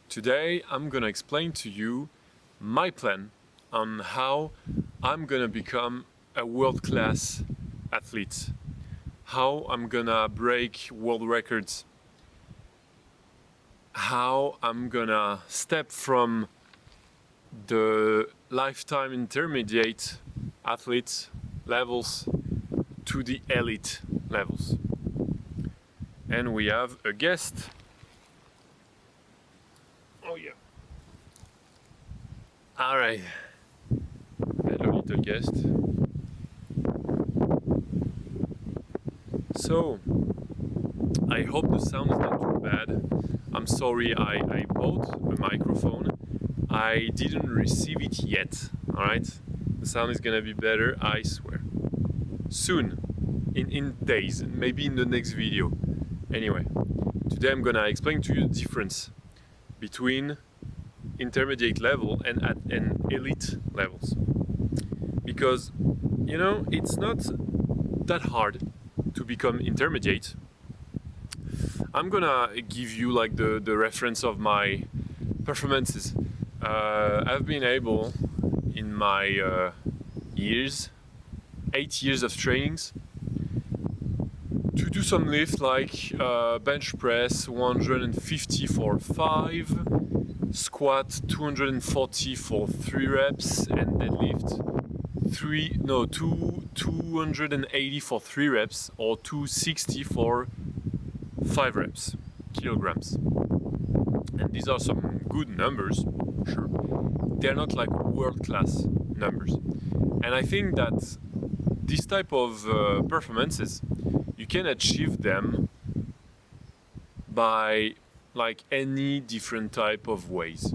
Today I'm gonna explain to you my plan on how I'm gonna become a world-class athlete, how I'm gonna break world records, how I'm gonna step from the lifetime intermediate athlete levels to the elite levels. And we have a guest. Oh yeah. All right. Hello, little guest. So, I hope the sound is not too bad. I'm sorry, I bought a microphone. I didn't receive it yet. All right. The sound is gonna be better, I swear. Soon, in days, maybe in the next video. Anyway, today I'm gonna explain to you the difference between intermediate level and elite levels, because it's not that hard to become intermediate. I'm gonna give you like the reference of my performances. I've been able in my 8 years of trainings to do some lift like bench press 150 for 5, squat 240 for 3 reps, and deadlift 280 for 3 reps or 260 for 5 reps, kilograms. And these are some good numbers, sure. They're not like world-class numbers. And I think that this type of performances, you can achieve them by like any different type of ways.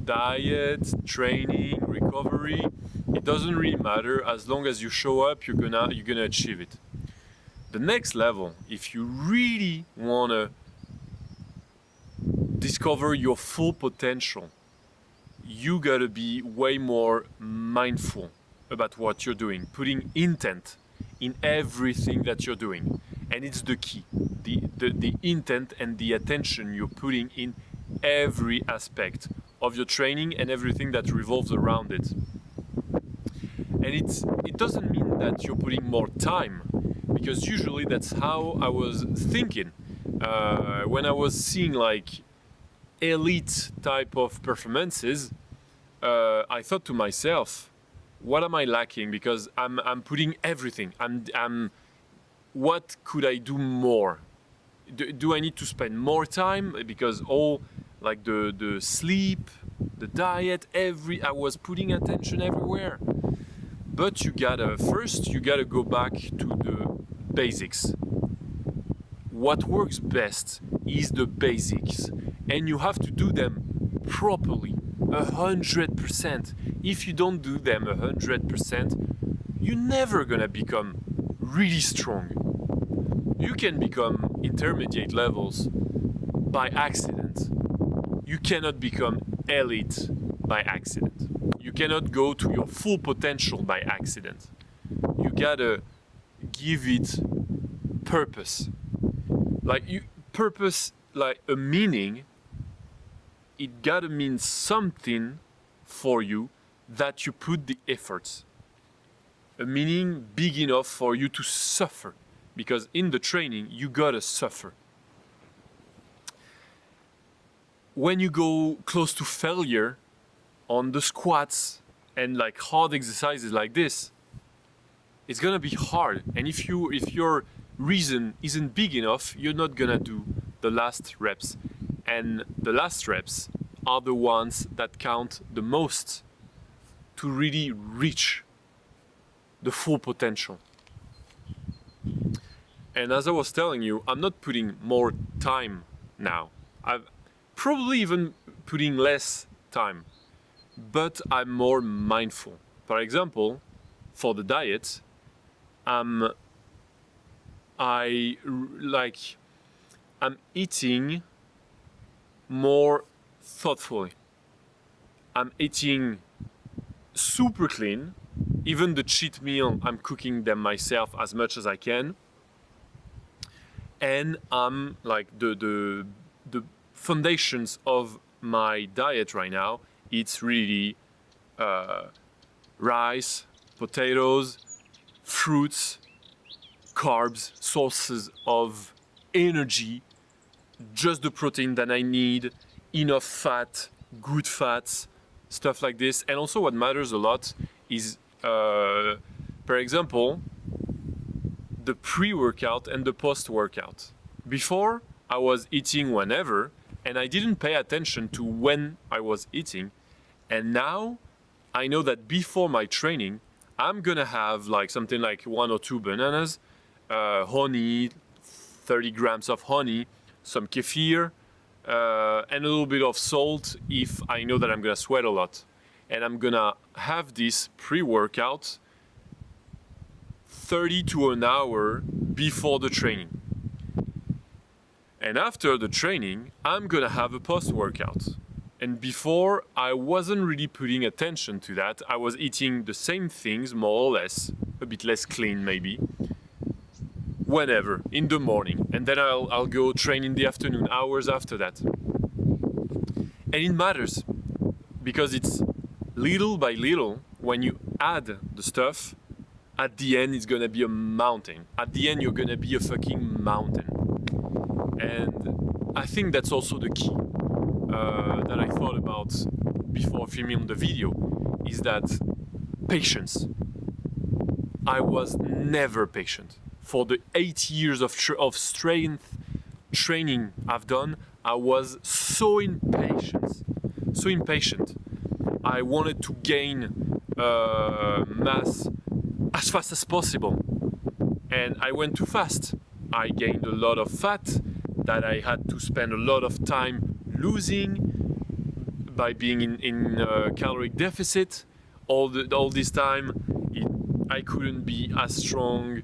Diet, training, recovery, it doesn't really matter. As long as you show up, you're gonna achieve it. The next level, if you really wanna discover your full potential, you gotta be way more mindful about what you're doing, putting intent in everything that you're doing. And it's the key, the intent and the attention you're putting in every aspect of your training and everything that revolves around it. And it doesn't mean that you're putting more time, because usually that's how I was thinking when I was seeing like elite type of performances. I thought to myself, what am I lacking? Because I'm putting everything. What could I do more? Do I need to spend more time? Because all like the sleep, the diet, I was putting attention everywhere. But you gotta go back to the basics. What works best is the basics, and you have to do them properly, 100%. If you don't do them 100%, you're never gonna become really strong. You can become intermediate levels by accident. You cannot become elite by accident. You cannot go to your full potential by accident. You gotta give it purpose. Purpose, like a meaning, it gotta mean something for you that you put the efforts. A meaning big enough for you to suffer, because in the training you gotta suffer. When you go close to failure on the squats and like hard exercises like this, it's gonna be hard. And if your reason isn't big enough, you're not gonna do the last reps. And the last reps are the ones that count the most to really reach the full potential. And as I was telling you, I'm not putting more time now. I've probably even putting less time, but I'm more mindful. For example, for the diet, I'm eating more thoughtfully. I'm eating super clean. Even the cheat meal, I'm cooking them myself as much as I can. And I'm like the foundations of my diet right now, it's really rice, potatoes, fruits, carbs, sources of energy, just the protein that I need, enough fat, good fats, stuff like this. And also what matters a lot is, for example, the pre-workout and the post-workout. Before, I was eating whenever, and I didn't pay attention to when I was eating. And now, I know that before my training, I'm gonna have like something like 1 or 2 bananas, honey, 30 grams of honey, some kefir, and a little bit of salt if I know that I'm gonna sweat a lot. And I'm gonna have this pre-workout 30 to an hour before the training. And after the training, I'm gonna have a post-workout. And before, I wasn't really putting attention to that. I was eating the same things, more or less, a bit less clean maybe, whenever, in the morning. And then I'll go train in the afternoon, hours after that. And it matters, because it's little by little, when you add the stuff, at the end it's gonna be a mountain. At the end you're gonna be a fucking mountain. And I think that's also the key that I thought about before filming the video, is that patience. I was never patient. For the 8 years of strength training I've done, I was so impatient. So impatient. I wanted to gain mass as fast as possible. And I went too fast. I gained a lot of fat that I had to spend a lot of time losing by being in caloric deficit. All this time, I couldn't be as strong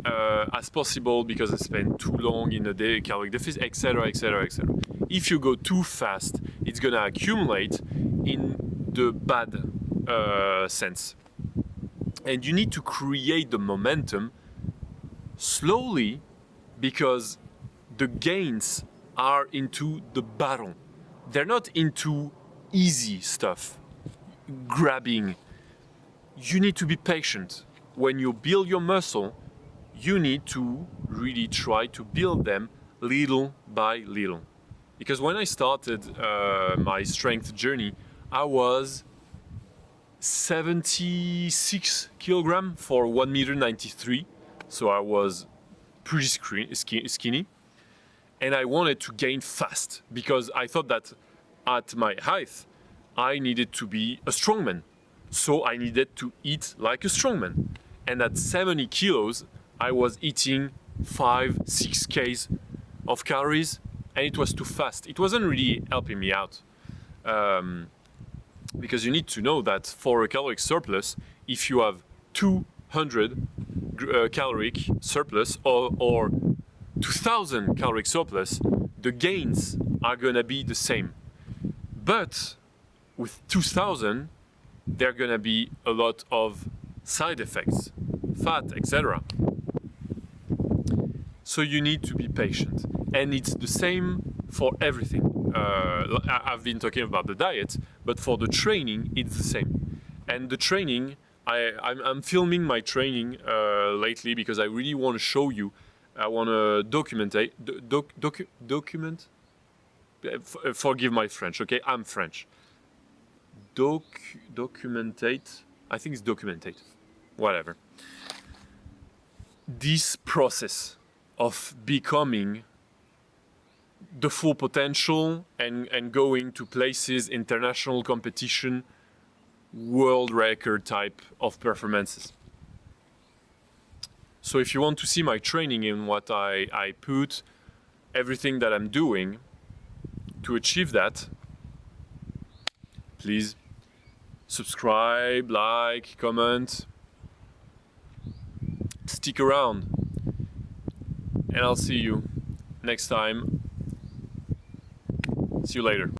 as possible because I spent too long in a day caloric deficit, etc., etc., etc. If you go too fast, it's gonna accumulate in the bad sense. And you need to create the momentum slowly, because the gains are into the battle. They're not into easy stuff, grabbing. You need to be patient. When you build your muscle, you need to really try to build them little by little. Because when I started my strength journey, I was 76 kilogram for 1 meter 93, so I was pretty skinny, and I wanted to gain fast because I thought that at my height I needed to be a strongman, so I needed to eat like a strongman. And at 70 kilos I was eating 5-6 k's of calories, and it was too fast. It wasn't really helping me out. Because you need to know that for a caloric surplus, if you have 200 caloric surplus or 2000 caloric surplus, the gains are gonna be the same. But with 2000, there are gonna be a lot of side effects, fat, etc. So you need to be patient, and it's the same for everything. I've been talking about the diet, but for the training, it's the same. And the training, I'm filming my training lately because I really want to show you. I want to document. Forgive my French, okay? I'm French. Documentate. I think it's documentate. Whatever. This process of becoming the full potential and going to places, international competition, world record type of performances. So if you want to see my training and what I put, everything that I'm doing to achieve that, please subscribe, like, comment, stick around, and I'll see you next time. See you later.